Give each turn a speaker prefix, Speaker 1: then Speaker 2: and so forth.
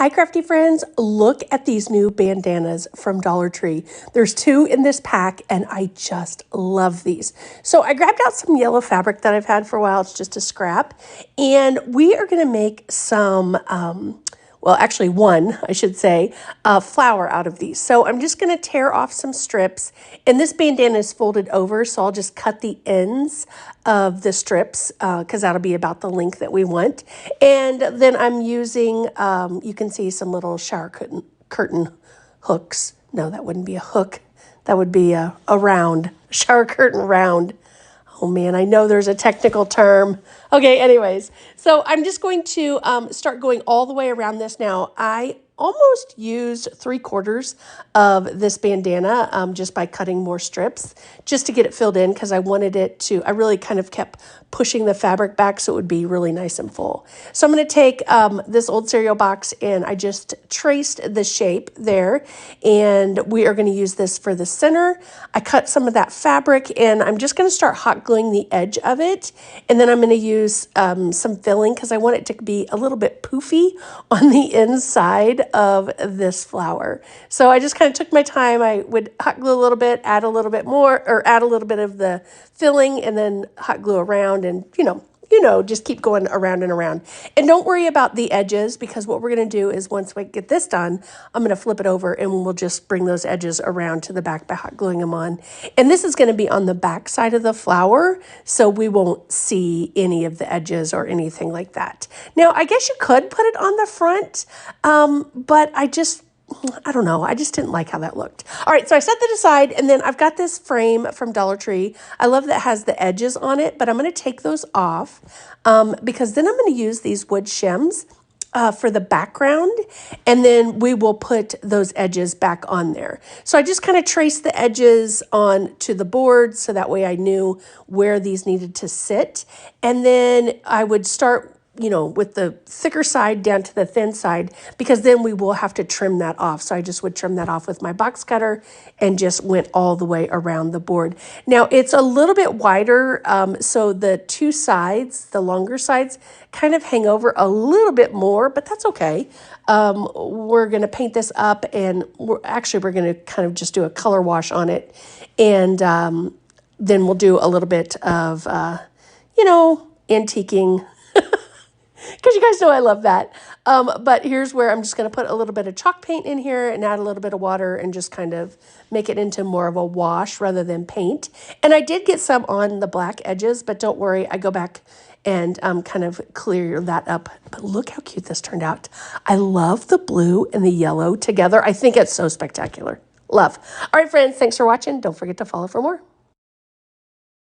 Speaker 1: Hi crafty friends, look at these new bandanas from Dollar Tree. There's 2 in this pack and I just love these. So I grabbed out some yellow fabric that I've had for a while. It's just a scrap. And we are gonna make some, well, actually one, I should say, flower out of these. So I'm just gonna tear off some strips, and this bandana is folded over, so I'll just cut the ends of the strips because that'll be about the length that we want. And then I'm using, you can see some little shower curtain hooks. No, that wouldn't be a hook. That would be a round, shower curtain round. Oh man, I know there's a technical term. Okay, anyways, so I'm just going to start going all the way around this now. I almost used 3/4 of this bandana just by cutting more strips just to get it filled in because I wanted it to, I really kind of kept pushing the fabric back so it would be really nice and full. So I'm going to take this old cereal box and I just traced the shape there, and we are going to use this for the center. I cut some of that fabric and I'm just going to start hot gluing the edge of it, and then I'm going to use some filling because I want it to be a little bit poofy on the inside of this flower. So I just kind of took my time. I would hot glue a little bit, add a little bit more, or add a little bit of the filling and then hot glue around, and just keep going around and around. And don't worry about the edges, because what we're going to do is once we get this done, I'm going to flip it over and we'll just bring those edges around to the back by hot gluing them on. And this is going to be on the back side of the flower, so we won't see any of the edges or anything like that. Now, I guess you could put it on the front, but I don't know. I just didn't like how that looked. All right, so I set that aside, and then I've got this frame from Dollar Tree. I love that it has the edges on it, but I'm going to take those off because then I'm going to use these wood shims for the background, and then we will put those edges back on there. So I just kind of traced the edges on to the board so that way I knew where these needed to sit. And then I would start with the thicker side down to the thin side, because then we will have to trim that off. So I just would trim that off with my box cutter and just went all the way around the board. Now it's a little bit wider, so the 2 sides, the longer sides, kind of hang over a little bit more, but that's okay. We're gonna paint this up, and we're gonna kind of just do a color wash on it, and then we'll do a little bit of, antiquing, because you guys know I love that. But here's where I'm just going to put a little bit of chalk paint in here and add a little bit of water and just kind of make it into more of a wash rather than paint. And I did get some on the black edges, but don't worry, I go back and kind of clear that up. But look how cute this turned out. I love the blue and the yellow together. I think it's so spectacular. Love. All right, friends, thanks for watching. Don't forget to follow for more.